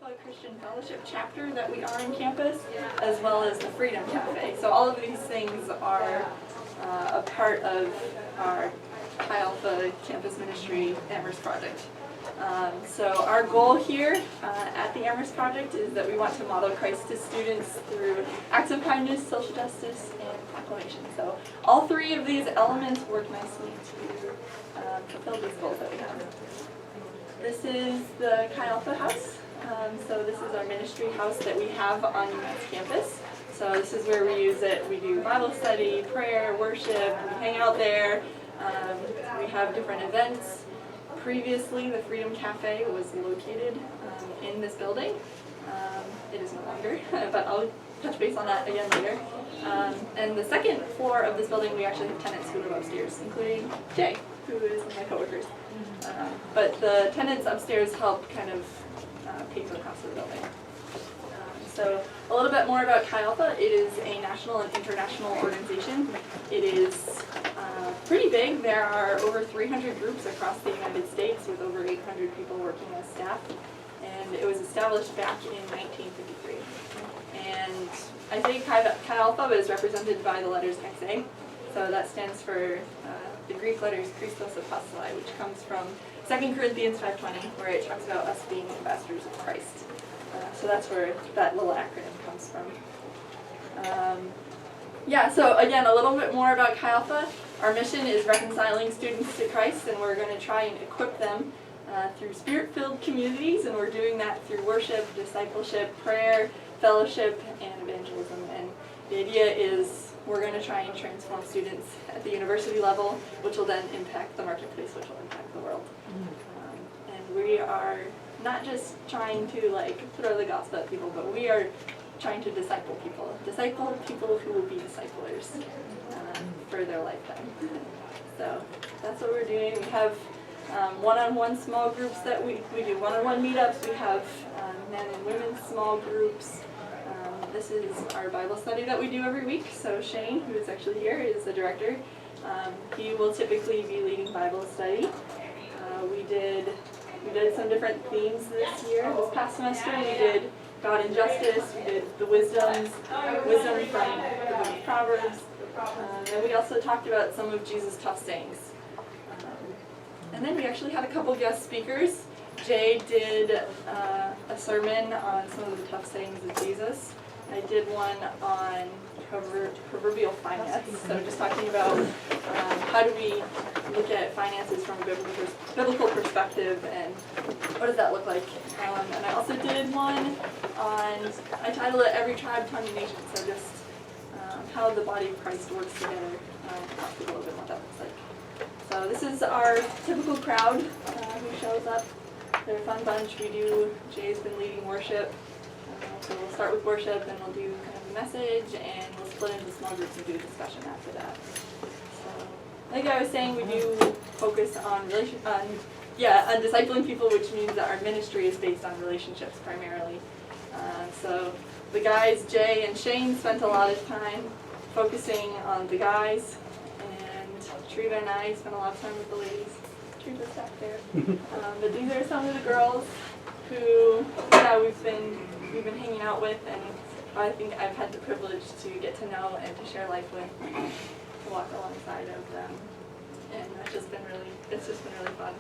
Alpha Christian Fellowship chapter that we are on campus, as well as the Freedom Cafe. So all of these things are a part of our Chi Alpha campus ministry Amherst Project. So our goal here at the Amherst Project is that we want to model Christ to students through acts of kindness, social justice, and proclamation. So all three of these elements work nicely to fulfill these goals that we have. This is the Chi Alpha house. So this is our ministry house that we have on campus. So this is where we use it. We do Bible study, prayer, worship, we hang out there. We have different events. Previously, the Freedom Cafe was located in this building. It is no longer, but I'll touch base on that again later. And the second floor of this building, we actually have tenants who live upstairs, including Jay, who is one of my coworkers. But the tenants upstairs help kind of pay for the cost of the building. So a little bit more about Chi Alpha. It is a national and international organization. It is pretty big. There are over 300 groups across the United States with over 800 people working as staff. And it was established back in 1953. And I think Chi Alpha is represented by the letters XA. So that stands for the Greek letters Christos Apostoli, which comes from 2 Corinthians 5:20, where it talks about us being ambassadors of Christ. So that's where that little acronym comes from. So again, a little bit more about Chi Alpha. Our mission is reconciling students to Christ, and we're going to try and equip them through spirit-filled communities, and we're doing that through worship, discipleship, prayer, fellowship, and evangelism. And the idea is we're going to try and transform students at the university level, which will then impact the marketplace, which will impact the world. And we are not just trying to throw the gospel at people, but we are trying to disciple people who will be disciplers for their lifetime. So that's what we're doing. We have one-on-one small groups that we do one-on-one meetups. We have men and women small groups. This is our Bible study that we do every week. So Shane, who is actually here, is the director. He will typically be leading Bible study. We did some different themes this past semester. We did God and Justice, we did the wisdom from the book of Proverbs, and we also talked about some of Jesus' tough sayings. And then we actually had a couple guest speakers. Jay did a sermon on some of the tough sayings of Jesus. I did one on proverbial finance, so just talking about how do we look at finances from a biblical perspective, and what does that look like. And I also did one on, I titled it Every Tribe, Tongue, and Nation, so just how the body of Christ works together. Talk a little bit what that looks like. So this is our typical crowd who shows up. They're a fun bunch. Jay's been leading worship. So we'll start with worship, and we'll do kind of a message, and we'll split into small groups and do a discussion after that. So, like I was saying, we do focus on discipling people, which means that our ministry is based on relationships primarily. So the guys, Jay and Shane, spent a lot of time focusing on the guys, and Trita and I spent a lot of time with the ladies. Trita's back there. But these are some of the girls who, we've been hanging out with, and I think I've had the privilege to get to know and to share life with, to walk alongside of them, and it's just been really fun.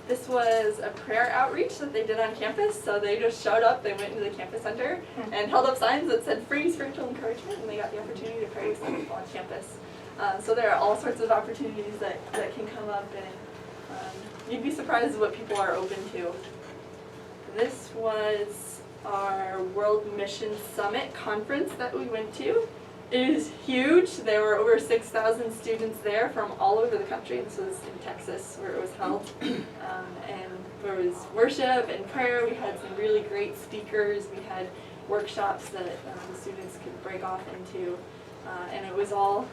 This was a prayer outreach that they did on campus, so they just showed up, they went into the campus center and held up signs that said free spiritual encouragement, and they got the opportunity to pray with some people on campus. So there are all sorts of opportunities that can come up, and you'd be surprised what people are open to. This was our World Mission Summit conference that we went to. It is huge. There were over 6,000 students there from all over the country. This was in Texas where it was held. And there was worship and prayer. We had some really great speakers. We had workshops that the students could break off into. And it was all,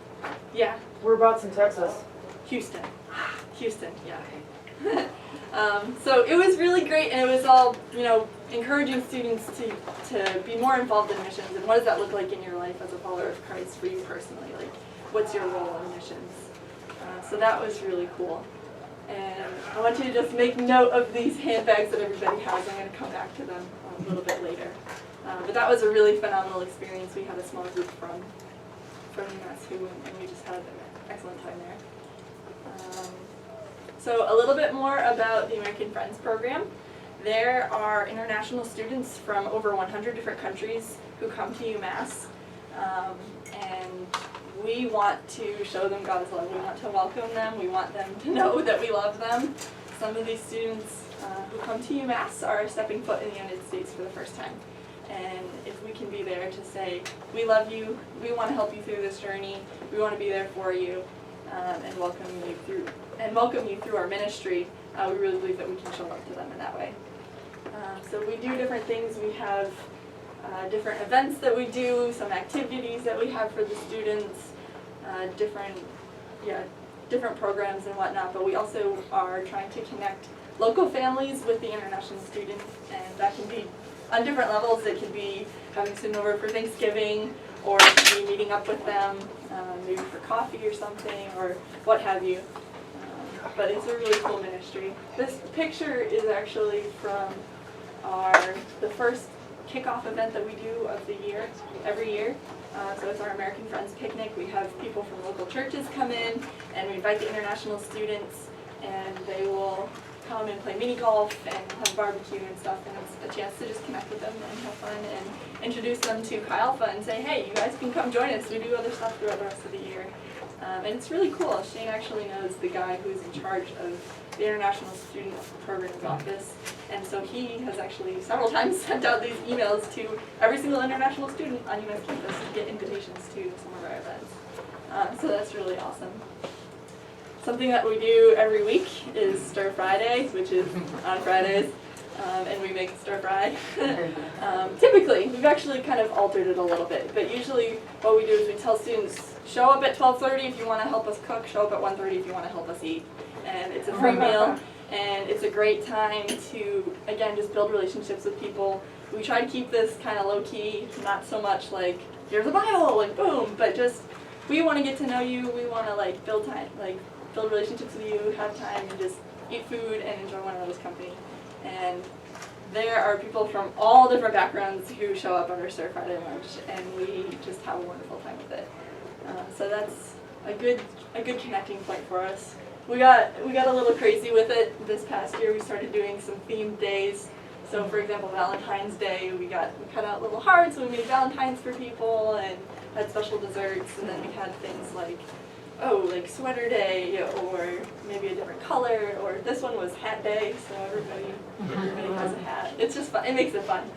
Whereabouts in Texas? Houston, yeah. So it was really great, and it was all, encouraging students to be more involved in missions. And what does that look like in your life as a follower of Christ for you personally? Like, what's your role in missions? So that was really cool. And I want you to just make note of these handbags that everybody has. I'm going to come back to them a little bit later. But that was a really phenomenal experience. We had a small group from UMass and we just had an excellent time there. So a little bit more about the American Friends program. There are international students from over 100 different countries who come to UMass, and we want to show them God's love. We want to welcome them. We want them to know that we love them. Some of these students who come to UMass are stepping foot in the United States for the first time. And if we can be there to say, we love you, we want to help you through this journey, we want to be there for you, and welcome you through our ministry, we really believe that we can show up to them in that way. So we do different things. We have different events that we do, some activities that we have for the students, different programs and whatnot, but we also are trying to connect local families with the international students, and that can be on different levels. It could be having students over for Thanksgiving, or it could be meeting up with them, maybe for coffee or something, or what have you. But it's a really cool ministry. This picture is actually from the first kickoff event that we do of the year, every year. So it's our American Friends Picnic. We have people from local churches come in, and we invite the international students, and they will come and play mini golf and have barbecue and stuff, and it's a chance to just connect with them and have fun and introduce them to Chi Alpha and say, hey, you guys can come join us. We do other stuff throughout the rest of the year. And it's really cool. Shane actually knows the guy who's in charge of the International Student Programs Office, and so he has actually several times sent out these emails to every single international student on UMass campus to get invitations to some of our events. So that's really awesome. Something that we do every week is Stir Friday, which is on Fridays, and we make stir fry. Typically, we've actually kind of altered it a little bit, but usually what we do is we tell students, show up at 12:30 if you want to help us cook, show up at 1:30 if you want to help us eat. And it's a free meal, and it's a great time to, again, just build relationships with people. We try to keep this kind of low-key, not so much like, here's a Bible, and boom, but just, we want to get to know you, we want to build time, build relationships with you, have time, and just eat food and enjoy one another's company. And there are people from all different backgrounds who show up on our Stir Friday lunch, and we just have a wonderful time with it. So that's a good connecting point for us. We got a little crazy with it this past year. We started doing some themed days. So for example, Valentine's Day, we cut out little hearts, we made Valentines for people and had special desserts, and then we had things like sweater day, or maybe a different color, or this one was hat day, so everybody has a hat. It's just fun. It makes it fun.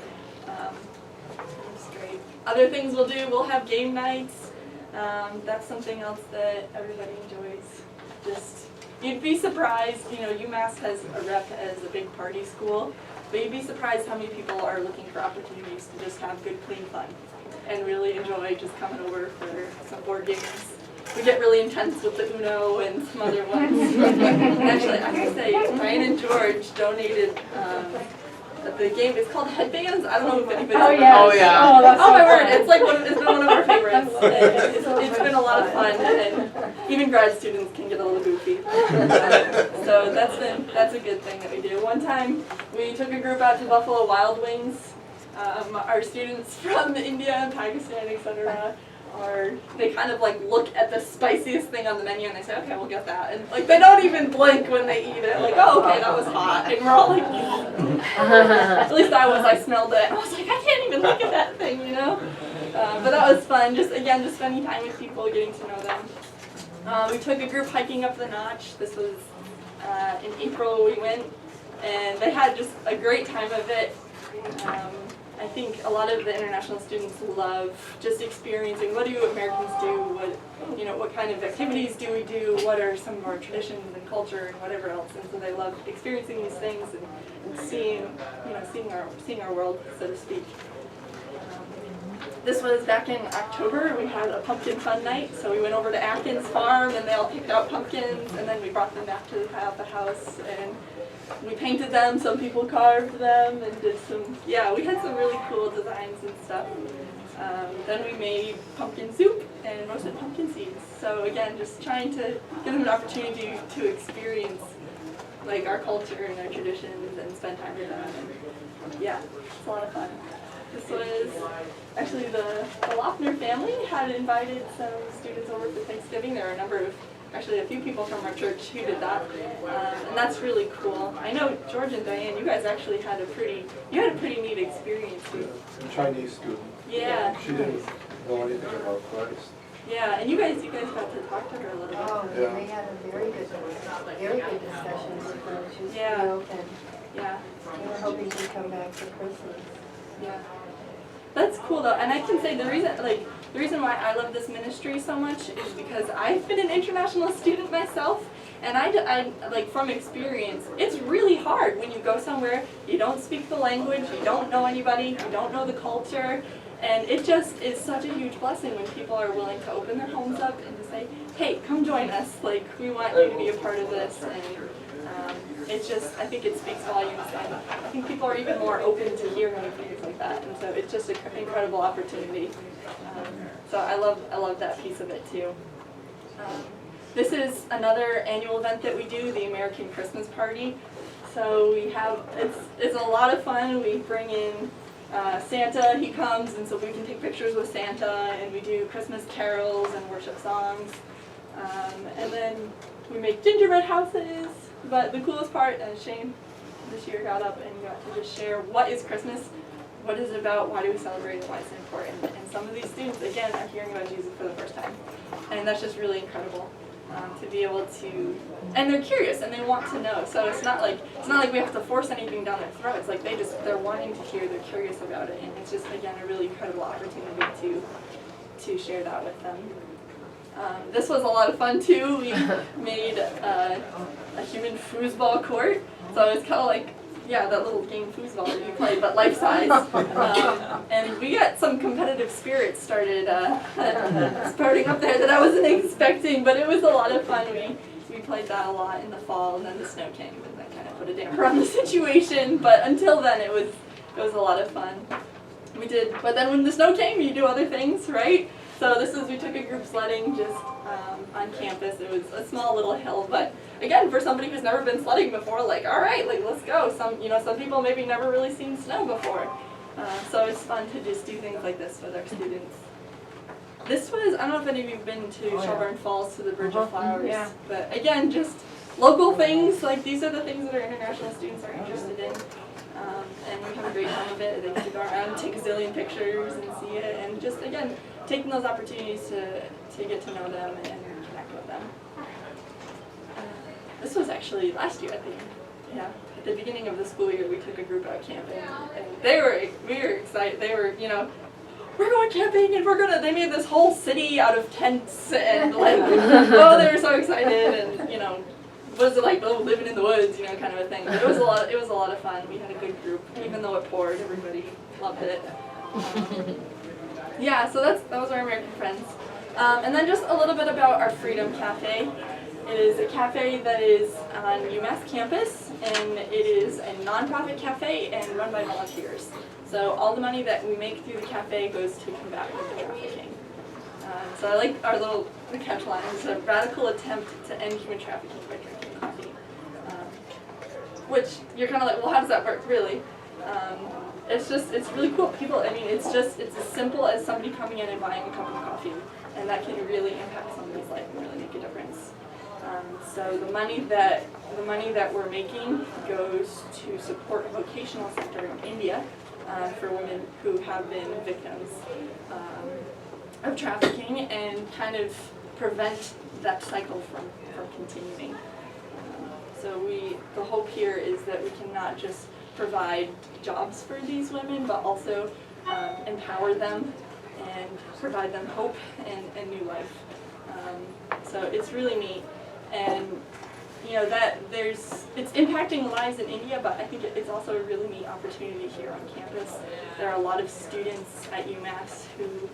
It's great. Other things we'll do, we'll have game nights. That's something else that everybody enjoys. You'd be surprised, UMass has a rep as a big party school, but you'd be surprised how many people are looking for opportunities to just have good, clean fun and really enjoy just coming over for some board games. We get really intense with the Uno and some other ones. And actually, I have to say, Ryan and George donated the game. It's called Headbands. I don't know if anybody. Oh yeah. Oh my word! It's it's been one of our favorites. It's been a lot of fun, and even grad students can get a little goofy. So that's a good thing that we do. One time, we took a group out to Buffalo Wild Wings. Our students from India and Pakistan, etc. They kind of look at the spiciest thing on the menu and they say, okay, we'll get that. And they don't even blink when they eat it. Oh, okay, that was hot. And we're all at least I smelled it. I was I can't even look at that thing, But that was fun. Just spending time with people, getting to know them. We took a group hiking up the Notch. This was in April we went, and they had just a great time of it. I think a lot of the international students love just experiencing what do Americans do, what kind of activities do we do, what are some of our traditions and culture and whatever else, and so they love experiencing these things and seeing our world, so to speak. This was back in October. We had a pumpkin fun night, so we went over to Atkins Farm and they all picked out pumpkins, and then we brought them back to the Chi Alpha house and we painted them, some people carved them, and we had some really cool designs and stuff. Then we made pumpkin soup and roasted pumpkin seeds. So again, just trying to give them an opportunity to experience like our culture and our traditions and spend time with them. And yeah, it's a lot of fun. This was actually the Lochner family had invited some students over for Thanksgiving. There are a number of, actually a few people from our church who did that, and that's really cool. I know George and Diane, you guys actually had a pretty neat experience too. A Chinese student. Yeah. She didn't know anything about Christ. Yeah, and you guys got to talk to her a little bit. Oh, Yeah. they had a very good discussion with her. She was Yeah. pretty open. Yeah. We were hoping she'd come back for Christmas. Yeah. That's cool though, and I can say the reason why I love this ministry so much is because I've been an international student myself, and I like from experience, it's really hard when you go somewhere, you don't speak the language, you don't know anybody, you don't know the culture, and it just is such a huge blessing when people are willing to open their homes up and to say, hey, come join us, like we want you to be a part of this, and it's just, I think it speaks volumes, and I think people are even more open to hearing things like that, and so it's just an incredible opportunity. So I love that piece of it too. This is another annual event that we do, the American Christmas Party. So we have, it's a lot of fun. We bring in Santa, he comes, and so we can take pictures with Santa, and we do Christmas carols and worship songs. And then we make gingerbread houses. But the coolest part, Shane this year got up and got to just share what is Christmas, what is it about, why do we celebrate it, why it's important. And some of these students, again, are hearing about Jesus for the first time. And that's just really incredible to be able to, and they're curious and they want to know. So it's not like we have to force anything down their throat. It's like they're wanting to hear, they're curious about it. And it's just, again, a really incredible opportunity to share that with them. This was a lot of fun too. We made a human foosball court, so it's kind of like, yeah, that little game foosball that you play, but life size. And we got some competitive spirits started sprouting up there that I wasn't expecting, but it was a lot of fun. We played that a lot in the fall, and then the snow came, and that kind of put a damper on the situation. But until then, it was a lot of fun. But then when the snow came, you do other things, right? So we took a group sledding just on campus. It was a small little hill, but again, for somebody who's never been sledding before, like, all right, like, let's go. Some people maybe never really seen snow before. So it's fun to just do things like this with our students. This was, I don't know if any of you have been to Shelburne Falls to the Bridge of Flowers, Yeah. but again, just local things, like these are the things that our international students are interested in. And we have a great time of it. They get to go around, take a zillion pictures and see it, and just, again, taking those opportunities to get to know them and connect with them. This was actually last year, I think. Yeah, at the beginning of the school year, we took a group out camping, and we were excited. They were, we're going camping, and they made this whole city out of tents, and like, oh, they were so excited, and what is it like, living in the woods, kind of a thing. But it was a lot of fun. We had a good group, even though it poured. Everybody loved it. Yeah, so that was our American Friends. And then just a little bit about our Freedom Cafe. It is a cafe that is on UMass campus, and it is a nonprofit cafe and run by volunteers. So all the money that we make through the cafe goes to combat human trafficking. So I like our little catchline. It's a radical attempt to end human trafficking by drinking coffee. Which you're kind of like, well, how does that work, really? It's really cool. It's as simple as somebody coming in and buying a cup of coffee, and that can really impact somebody's life and really make a difference. So the money that we're making goes to support a vocational sector in India for women who have been victims of trafficking and kind of prevent that cycle from continuing. So the hope here is that we can not just provide jobs for these women, but also empower them and provide them hope and new life. So it's really neat, and it's impacting lives in India, but I think it's also a really neat opportunity here on campus. There are a lot of students at UMass who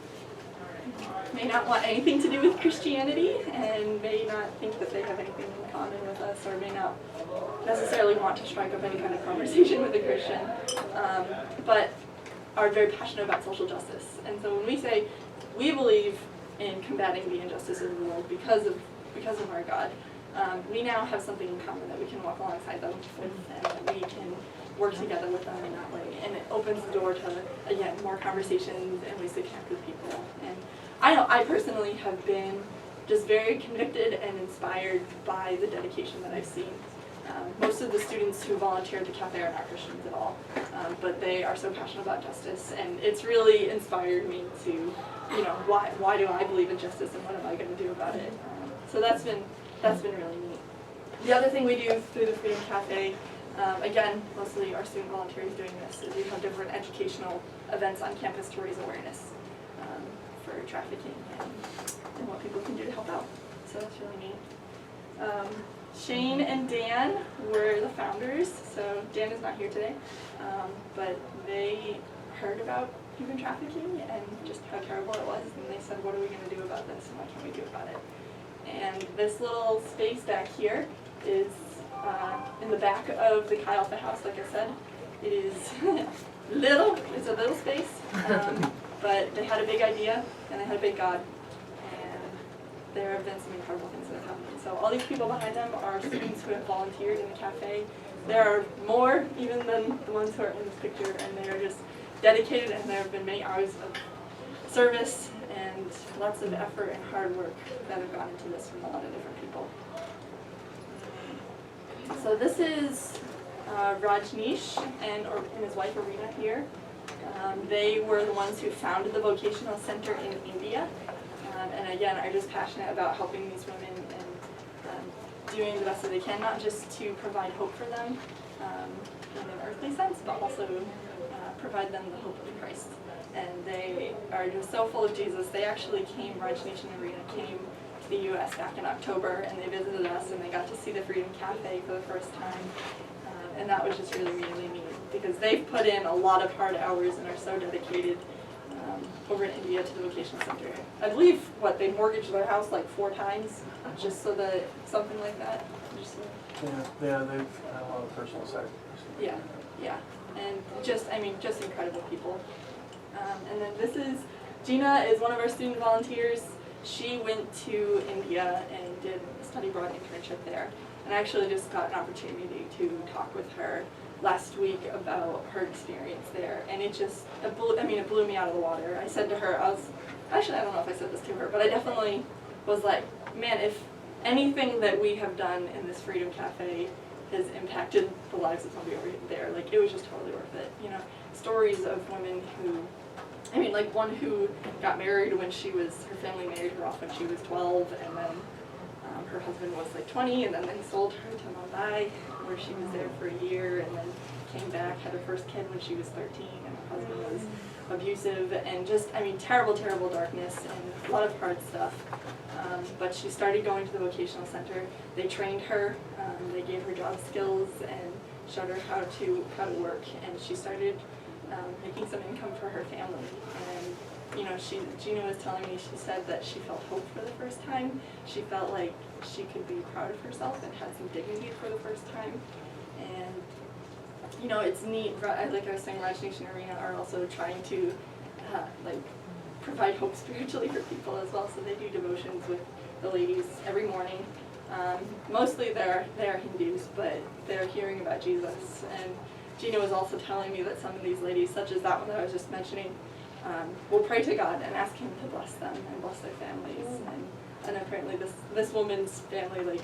may not want anything to do with Christianity and may not think that they have anything in common with us, or may not necessarily want to strike up any kind of conversation with a Christian, but are very passionate about social justice. And so when we say we believe in combating the injustices of the world because of our God, we now have something in common that we can walk alongside them with, and that we can work together with them in that way. And it opens the door to, again, more conversations and ways to connect with people. And I know I personally have been just very convicted and inspired by the dedication that I've seen. Most of the students who volunteer at the cafe are not Christians at all, but they are so passionate about justice, and it's really inspired me to, you know, why do I believe in justice and what am I going to do about it? So that's been really neat. The other thing we do through the Freedom Cafe, again, mostly our student volunteers doing this, is we have different educational events on campus to raise awareness for trafficking and what people can do to help out. So that's really neat. Shane and Dan were the founders, so Dan is not here today, but they heard about human trafficking and just how terrible it was, and they said, what are we going to do about this and what can we do about it? And this little space back here is in the back of the Chi Alpha house, like I said. It is it's a little space, but they had a big idea and they had a big God. There have been some incredible things that have happened. So all these people behind them are students who have volunteered in the cafe. There are more even than the ones who are in this picture, and they are just dedicated, and there have been many hours of service and lots of effort and hard work that have gone into this from a lot of different people. So this is Rajneesh and his wife Arena here. They were the ones who founded the vocational center in India. And again, are just passionate about helping these women and doing the best that they can, not just to provide hope for them in an earthly sense, but also provide them the hope of Christ. And they are just so full of Jesus. They actually came, Rajneesh and Arena came to the U.S. back in October, and they visited us, and they got to see the Freedom Cafe for the first time. And that was just really, really neat, because they've put in a lot of hard hours and are so dedicated over in India to the vocational center. I believe, they mortgaged their house like 4 times, just so that, something like that. Just so. Yeah, they've had a lot of personal sacrifice. Yeah, and just incredible people. And then this is, Gina is one of our student volunteers. She went to India and did a study abroad internship there. And I actually just got an opportunity to talk with her last week about her experience there, and it blew me out of the water. I said to her, I don't know if I said this to her, but I definitely was like, man, if anything that we have done in this Freedom Cafe has impacted the lives of somebody over there, like, it was just totally worth it. You know, stories of women who, one who got married when her family married her off when she was 12, and then her husband was like 20, and then they sold her to Mumbai, where she was there for a year, and then came back, had her first kid when she was 13, and her husband was abusive, and just, terrible, terrible darkness, and a lot of hard stuff. But she started going to the vocational center. They trained her, they gave her job skills, and showed her how to work, and she started making some income for her family. And Gina was telling me, she said that she felt hope for the first time. She felt like she could be proud of herself and had some dignity for the first time. And, it's neat, like I was saying, Rajneesh and Arena are also trying to, provide hope spiritually for people as well. So they do devotions with the ladies every morning. Mostly they're Hindus, but they're hearing about Jesus. And Gina was also telling me that some of these ladies, such as that one that I was just mentioning, will pray to God and ask Him to bless them and bless their families. And apparently this woman's family,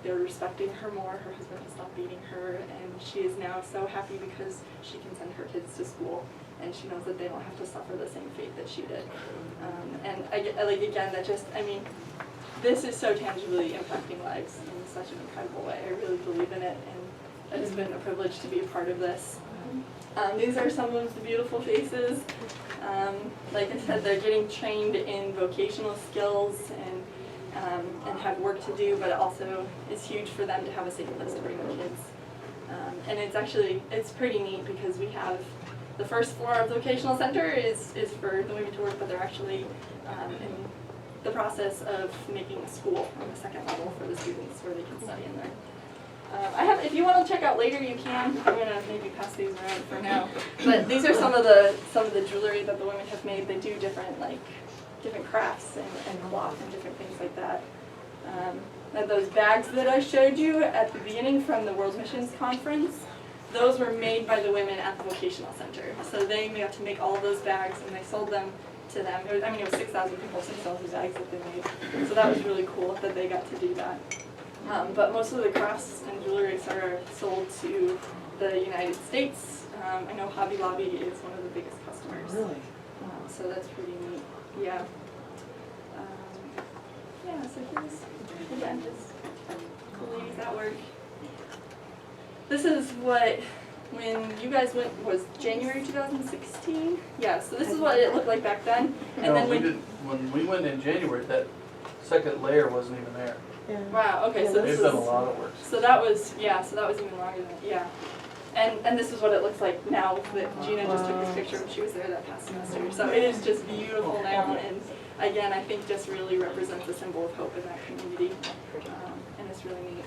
they're respecting her more. Her husband has stopped beating her, and she is now so happy because she can send her kids to school, and she knows that they don't have to suffer the same fate that she did. This is so tangibly impacting lives in such an incredible way. I really believe in it, and it's been a privilege to be a part of this. These are some of the beautiful faces. Like I said, they're getting trained in vocational skills and have work to do, but also it's huge for them to have a safe place to bring their kids. And it's pretty neat because we have the first floor of the vocational center is for the women to work, but they're actually in the process of making a school on the second level for the students where they can study in there. If you want to check out later, you can. I'm gonna maybe pass these around for now. But these are some of the jewelry that the women have made. They do different crafts and cloth and different things like that. those bags that I showed you at the beginning from the World Missions Conference, those were made by the women at the vocational center. So they got to make all of those bags, and they sold them to them. It was 6,000 people, 6,000 bags that they made. So that was really cool that they got to do that. But most of the crafts and jewelry are sold to the United States. I know Hobby Lobby is one of the biggest customers. Really? So that's pretty neat. Yeah. Yeah, so here's, again, just the ladies at work. This is what, when you guys went, was January 2016? Yeah, so this is what it looked like back then. And No, then when we went in January, that second layer wasn't even there. wow, okay, so this They've is, done a lot of work. so that was even longer than, yeah. And this is what it looks like now that Gina just took this picture when she was there that past semester. So it is just beautiful now, and again, I think just really represents a symbol of hope in that community, and it's really neat.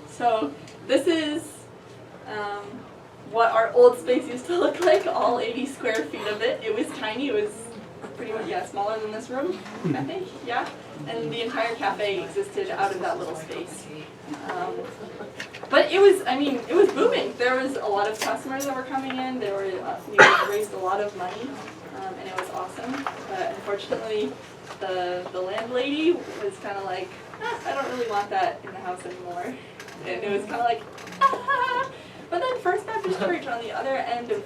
So this is what our old space used to look like, all 80 square feet of it. It was tiny, it was pretty much, yeah, smaller than this room, I think, yeah. And the entire cafe existed out of that little space. But it was, it was booming. There was a lot of customers that were coming in. They raised a lot of money, and it was awesome. But unfortunately, the landlady was kind of like, I don't really want that in the house anymore. And it was kind of like, ah. But then First Baptist Church on the other end of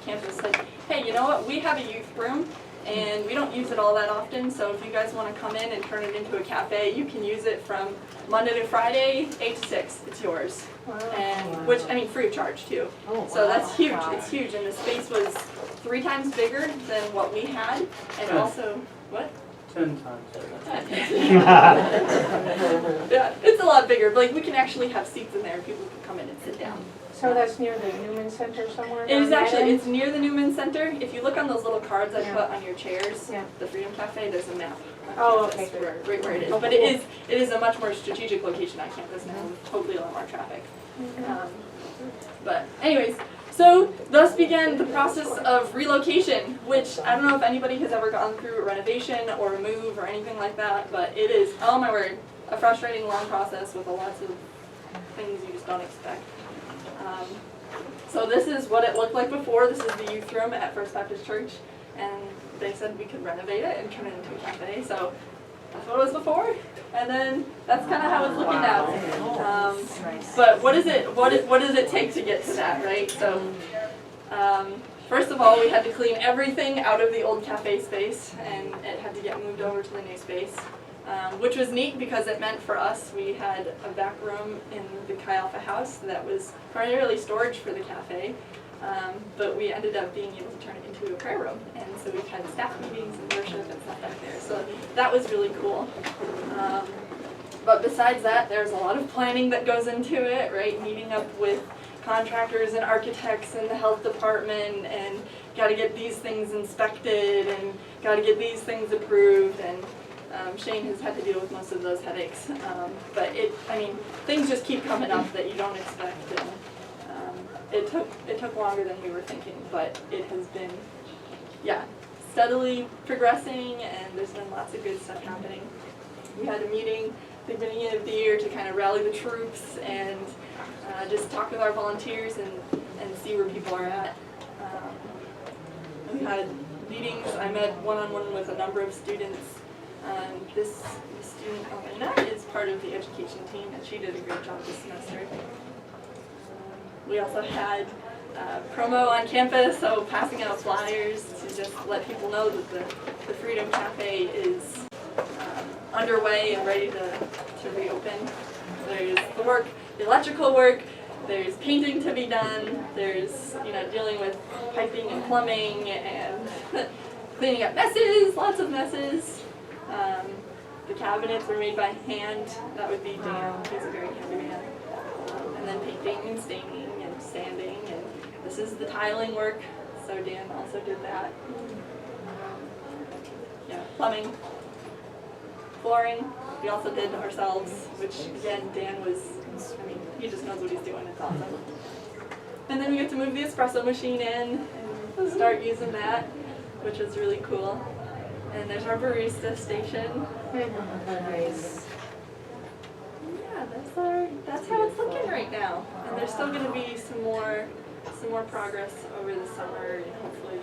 campus said, hey, you know what? We have a youth room, and we don't use it all that often. So if you guys want to come in and turn it into a cafe, you can use it from Monday to Friday, 8 to 6. It's yours. Wow. And which free of charge too. Oh, wow. So that's huge. Wow. It's huge, and the space was 3 times bigger than what we had, and also what? 10 times better. Yeah, it's a lot bigger. But like we can actually have seats in there. People can come in and sit down. So that's near the Newman Center somewhere? It is down that actually, end? it's near the Newman Center. If you look on those little cards I Yeah. put on your chairs, Yeah. the Freedom Cafe, there's a map. on Oh, campus okay, good. Right where it is. Oh, But cool. it is a much more strategic location on campus now with hopefully a lot more traffic. But anyways, so thus began the process of relocation, which I don't know if anybody has ever gone through a renovation or a move or anything like that, but it is, oh my word, a frustrating long process with lots of things you just don't expect. So this is what it looked like before. This is the youth room at First Baptist Church, and they said we could renovate it and turn it into a cafe. So that's what it was before, and then that's kind of how it's looking now. But what is it? What does it take to get to that, right? So first of all, we had to clean everything out of the old cafe space, and it had to get moved over to the new space. Which was neat because it meant for us, we had a back room in the Chi Alpha house that was primarily storage for the cafe, but we ended up being able to turn it into a prayer room, and so we've had staff meetings and worship and stuff back there, so that was really cool. But besides that, there's a lot of planning that goes into it, right? Meeting up with contractors and architects and the health department, and got to get these things inspected, and got to get these things approved, and Shane has had to deal with most of those headaches, but things just keep coming up that you don't expect, and it took longer than we were thinking, but it has been, steadily progressing, and there's been lots of good stuff happening. We had a meeting at the beginning of the year to kind of rally the troops and just talk with our volunteers and see where people are at. We had meetings. I met one-on-one with a number of students. This student, Elena, is part of the education team, and she did a great job this semester. We also had promo on campus, so passing out flyers to just let people know that the Freedom Cafe is underway and ready to reopen. There's the work, the electrical work, there's painting to be done, there's dealing with piping and plumbing and cleaning up messes, lots of messes. The cabinets were made by hand. That would be Dan. He's a very handy man. And then painting and staining and sanding. And this is the tiling work. So Dan also did that. Plumbing, flooring. We also did ourselves, which again Dan was. He just knows what he's doing. It's awesome. And then we got to move the espresso machine in and start using that, which was really cool. And there's our barista station. Nice. still going to be some more progress over the summer, and hopefully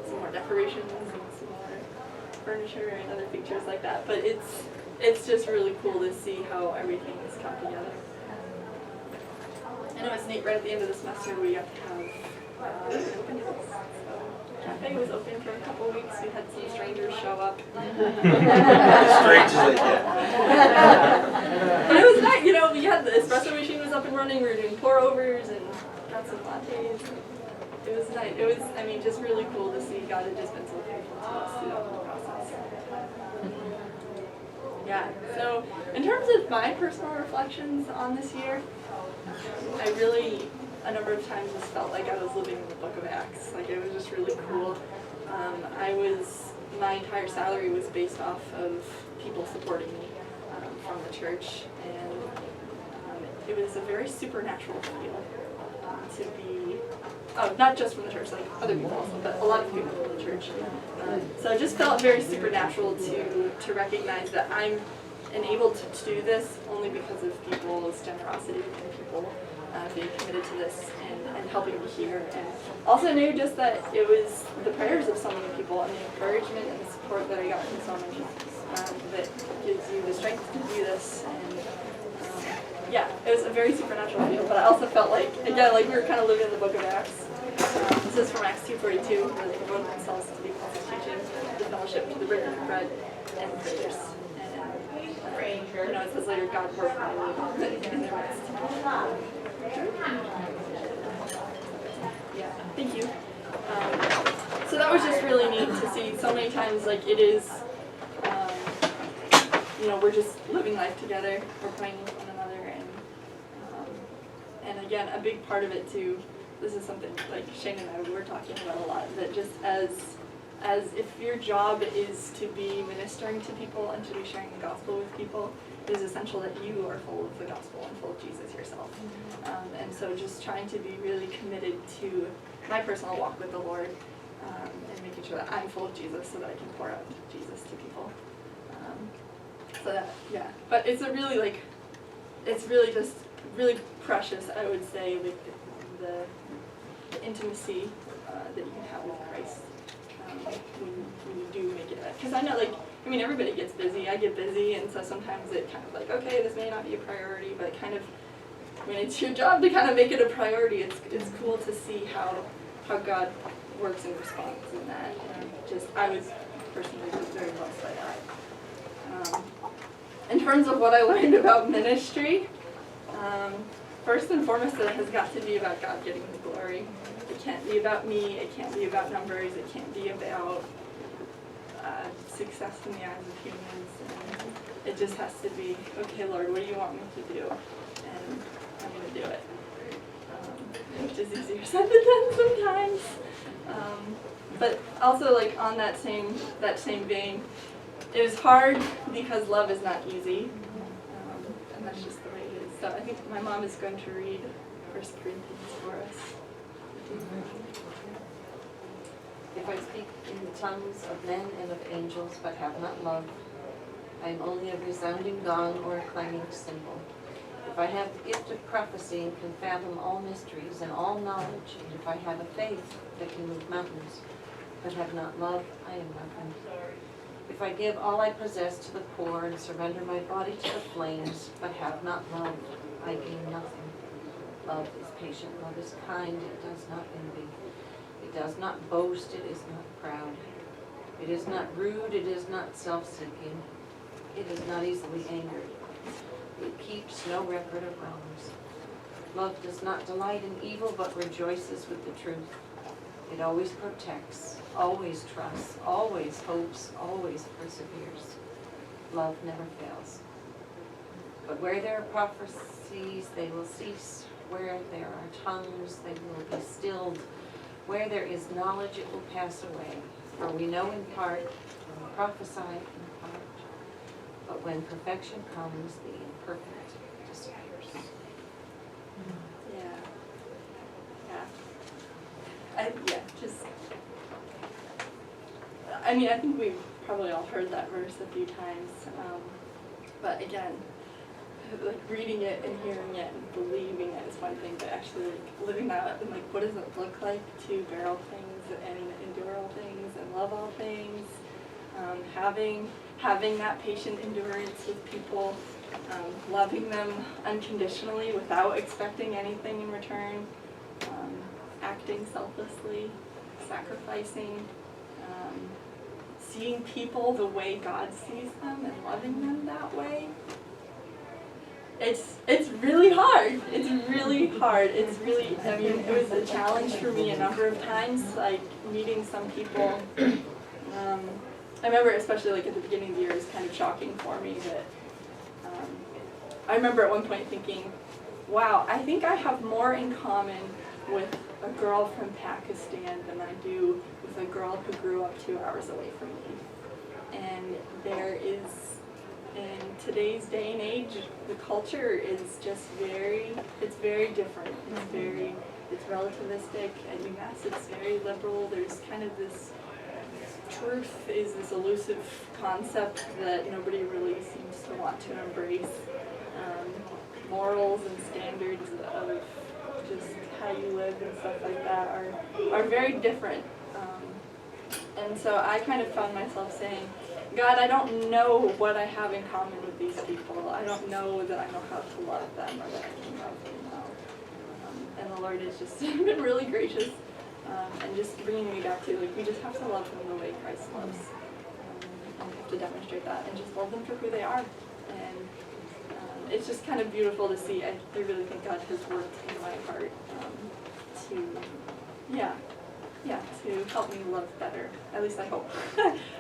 some more decorations and some more furniture and other features like that. But it's just really cool to see how everything has come together. I know it's neat. Right at the end of the semester, we got to have an open house. So cafe was open for a couple of weeks. We had some strangers show up. Strange as they get. But it was nice. You know, we had the espresso machine was up and running. We were doing pour overs and got some lattes. It was nice. It was, I mean, just really cool to see God had just been so faithful to us through the whole process. Yeah. So in terms of my personal reflections on this year, I really, a number of times, just felt like I was living in the Book of Acts. Like, it was just really cool. My entire salary was based off of people supporting me from the church, and it was a very supernatural feel to be, not just from the church, like other people also, but a lot of people from the church. So it just felt very supernatural to recognize that I'm enabled to do this only because of people's generosity and people being committed to this and helping me here. And also knew just that it was the prayers of so many people and the encouragement and the support that I got from so many that gives you the strength to do this. And yeah, it was a very supernatural feel, but I also felt like, again, like we were kind of living in the Book of Acts. This is from Acts 2:42, where they devote themselves to the apostles' teaching, the fellowship, to the breaking of bread, and prayers. And you know, it says later, God worked in their midst. Yeah, thank you. So that was just really neat to see so many times, like it is, you know, we're just living life together, we're praying with one another, and again, a big part of it too, this is something like Shane and I were talking about a lot, that just as if your job is to be ministering to people and to be sharing the gospel with people, it is essential that you are full of the gospel and full of Jesus yourself. And so just trying to be really committed to my personal walk with the Lord, and making sure that I'm full of Jesus so that I can pour out Jesus to people. So that, yeah, but it's a really like, it's really just really precious, I would say, like the intimacy that you can have with Christ when you do make it. Because I know, like, I mean, everybody gets busy. I get busy, and so sometimes it kind of like, okay, this may not be a priority, but kind of when it's your job to kind of make it a priority, it's cool to see how God works in response in that. And just, I was personally just very blessed by that. In terms of what I learned about ministry, first and foremost, it has got to be about God getting the glory. It can't be about me, it can't be about numbers, it can't be about success in the eyes of humans. And it just has to be, okay, Lord, what do you want me to do? And I'm going to do it. Which is easier said than done sometimes. But also, like, on that same vein, it was hard because love is not easy. And that's just the way it is. So I think my mom is going to read 1 Corinthians for us. If I speak in the tongues of men and of angels, but have not love, I am only a resounding gong or a clanging cymbal. If I have the gift of prophecy and can fathom all mysteries and all knowledge, and if I have a faith that can move mountains, but have not love, I am nothing. If I give all I possess to the poor and surrender my body to the flames, but have not love, I gain nothing. Love is patient, love is kind, it does not envy. It does not boast, it is not proud. It is not rude, it is not self-seeking. It is not easily angered. It keeps no record of wrongs. Love does not delight in evil, but rejoices with the truth. It always protects, always trusts, always hopes, always perseveres. Love never fails. But where there are prophecies, they will cease. Where there are tongues, they will be stilled. Where there is knowledge, it will pass away. For we know in part, and we prophesy in part. But when perfection comes, the imperfect disappears. Yeah. I mean, I think we've probably all heard that verse a few times. But again, like reading it and hearing it and believing it is one thing, but actually like living that out and like what does it look like to bear all things and endure all things and love all things, having that patient endurance with people, loving them unconditionally without expecting anything in return, acting selflessly, sacrificing, seeing people the way God sees them and loving them that way. It's really hard. It's really hard. It's really, I mean, it was a challenge for me a number of times, like meeting some people. I remember especially like at the beginning of the year, it was kind of shocking for me that I remember at one point thinking, wow, I think I have more in common with a girl from Pakistan than I do with a girl who grew up 2 hours away from me. And there is, in today's day and age, the culture is just it's very different. It's relativistic. At UMass it's very liberal. There's kind of this, truth is this elusive concept that nobody really seems to want to embrace. Morals and standards of just how you live and stuff like that are very different. And so I kind of found myself saying, God, I don't know what I have in common with these people. I don't know that I know how to love them or that I can love them well. And the Lord has just been really gracious and just bringing me back to, like, we just have to love them the way Christ loves. And we have to demonstrate that and just love them for who they are. And it's just kind of beautiful to see. I really think God has worked in my heart to help me love better. At least I hope.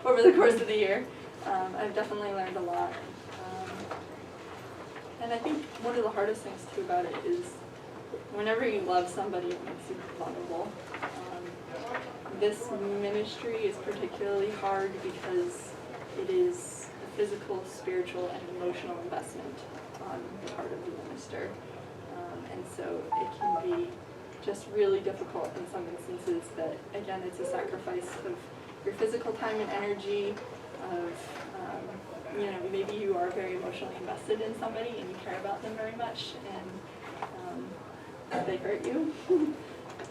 Over the course of the year, I've definitely learned a lot. And I think one of the hardest things too about it is whenever you love somebody, it makes you vulnerable. This ministry is particularly hard because it is a physical, spiritual, and emotional investment on the part of the minister. And so it can be just really difficult in some instances that, again, it's a sacrifice of your physical time and energy, of, maybe you are very emotionally invested in somebody and you care about them very much, and they hurt you.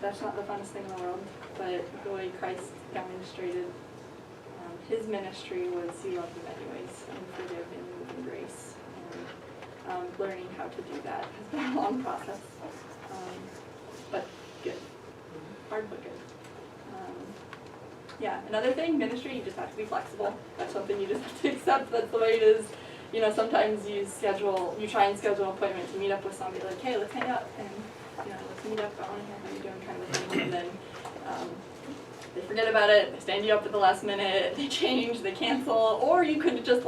That's not the funnest thing in the world, but the way Christ demonstrated his ministry was he loved them anyways, and forgive and move in grace. And learning how to do that has been a long process, but good. Hard but good. Another thing, ministry, you just have to be flexible. That's something you just have to accept. That's the way it is. Sometimes you try and schedule an appointment to meet up with somebody, like, hey, let's hang out, and let's meet up, I want to hear how you're doing, kind of a thing. And then they forget about it, they stand you up at the last minute, they change, they cancel, or you could just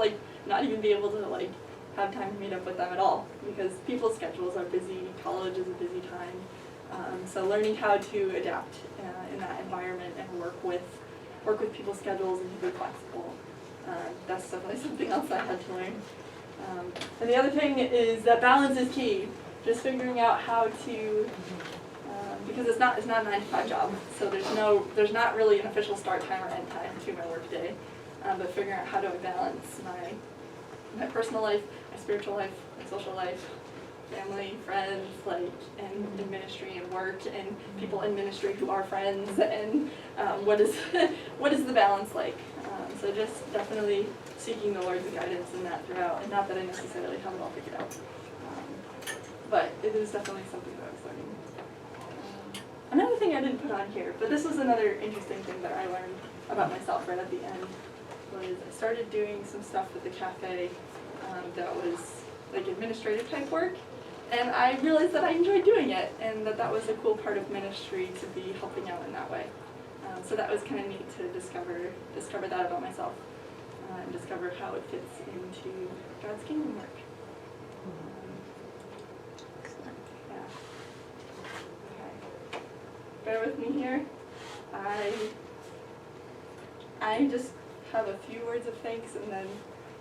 not even be able to have time to meet up with them at all, because people's schedules are busy, college is a busy time. So learning how to adapt in that environment and work with people's schedules and to be flexible. That's definitely something else I had to learn. And the other thing is that balance is key. Just figuring out how to, because it's not a 9-to-5 job, so there's not really an official start time or end time to my work day. But figuring out how to balance my personal life, my spiritual life, my social life, family, friends, and in ministry and work, and people in ministry who are friends, and what is the balance like? So just definitely seeking the Lord's guidance in that throughout, and not that I necessarily have it all figured out, but it is definitely something that I was learning. Another thing I didn't put on here, but this was another interesting thing that I learned about myself right at the end, was I started doing some stuff at the cafe that was administrative type work. And I realized that I enjoyed doing it, and that was a cool part of ministry, to be helping out in that way. So that was kind of neat to discover that about myself, and discover how it fits into God's kingdom work. Okay. Bear with me here. I just have a few words of thanks, and then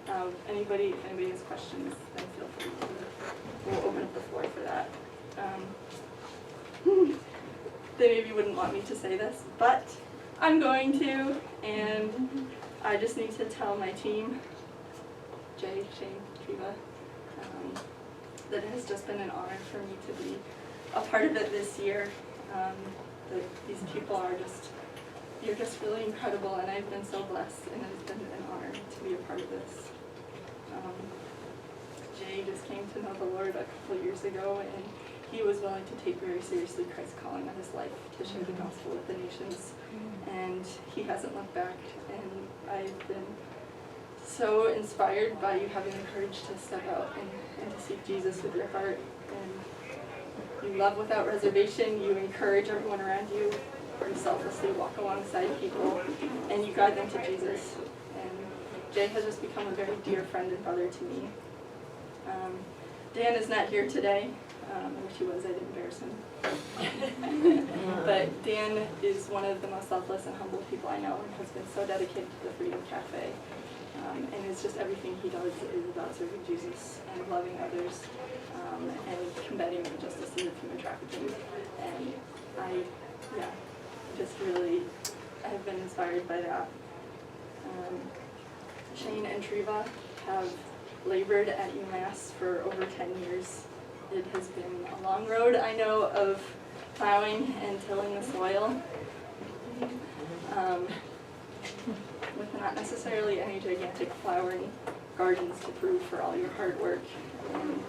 if anybody has questions, then feel free to. We'll open up the floor for that. They maybe wouldn't want me to say this, but I'm going to, and I just need to tell my team, Jay, Shane, Triva, that it has just been an honor for me to be a part of it this year. That these people are you're just really incredible, and I've been so blessed, and it's been an honor to be a part of this. Jay just came to know the Lord a couple of years ago, and he was willing to take very seriously Christ's calling on his life to share the gospel with the nations, and he hasn't looked back, and I've been so inspired by you having the courage to step out and to seek Jesus with your heart, and you love without reservation, you encourage everyone around you, you selflessly walk alongside people, and you guide them to Jesus. And Jay has just become a very dear friend and brother to me. Dan is not here today. I wish he was, I'd embarrass him. But Dan is one of the most selfless and humble people I know, and has been so dedicated to the Freedom Cafe. And it's just everything he does is about serving Jesus and loving others, and combating the injustices of human trafficking. And I've been inspired by that. Shane and Treva have labored at UMass for over 10 years. It has been a long road, I know, of plowing and tilling the soil, with not necessarily any gigantic flowering gardens to prove for all your hard work. And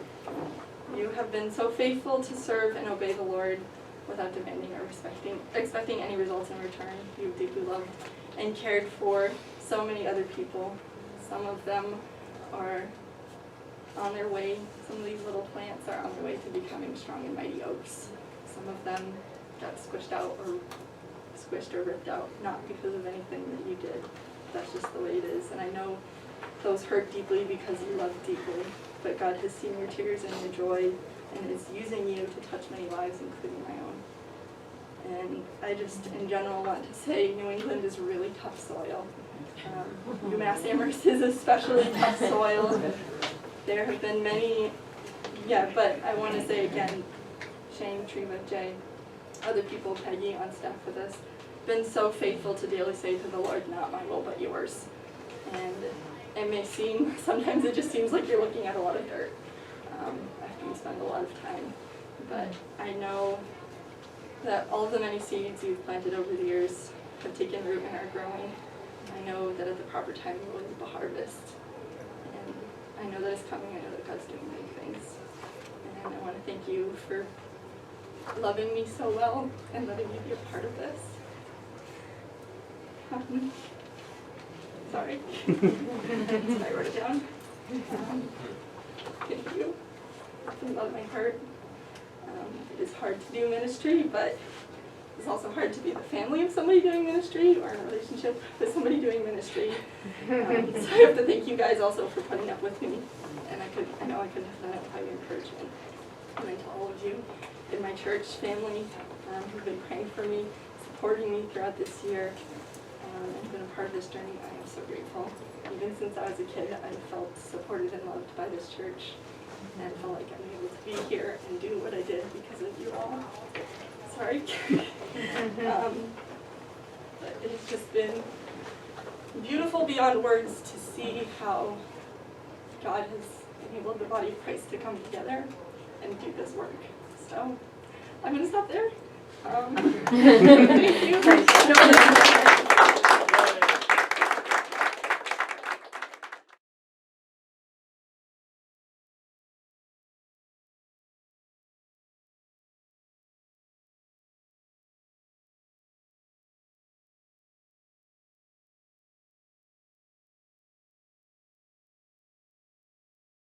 you have been so faithful to serve and obey the Lord without demanding or expecting any results in return. You've deeply loved and cared for so many other people. Some of them are on their way, some of these little plants are on their way to becoming strong and mighty oaks. Some of them got squished or ripped out, not because of anything that you did. That's just the way it is. And I know those hurt deeply because you love deeply, but God has seen your tears and your joy and is using you to touch many lives, including my own. And I just, in general, want to say New England is really tough soil. UMass Amherst is especially tough soil. There have been many, but I want to say again, Shane, Treva, Jay, other people, Peggy on staff with us, been so faithful to daily say to the Lord, not my will but yours. And it may seem, sometimes it just seems like you're looking at a lot of dirt after you spend a lot of time. But I know that all of the many seeds you've planted over the years have taken root and are growing. I know that at the proper time you will reap a harvest. And I know that it's coming. I know that God's doing big things. And I want to thank you for loving me so well and letting me be a part of this. Sorry. I wrote it down. Thank you from the bottom of my heart. It is hard to do ministry, but it's also hard to be the family of somebody doing ministry or in a relationship with somebody doing ministry. So I have to thank you guys also for putting up with me. And I know I couldn't have done it without your encouragement. And then to all of you in my church family who've been praying for me, supporting me throughout this year, and been a part of this journey, I am so grateful. Even since I was a kid, I felt supported and loved by this church, and felt like I'm able to be here and do what I did because of you all. Sorry. But it's just been beautiful beyond words to see how God has enabled the body of Christ to come together and do this work. So I'm going to stop there. Thank you.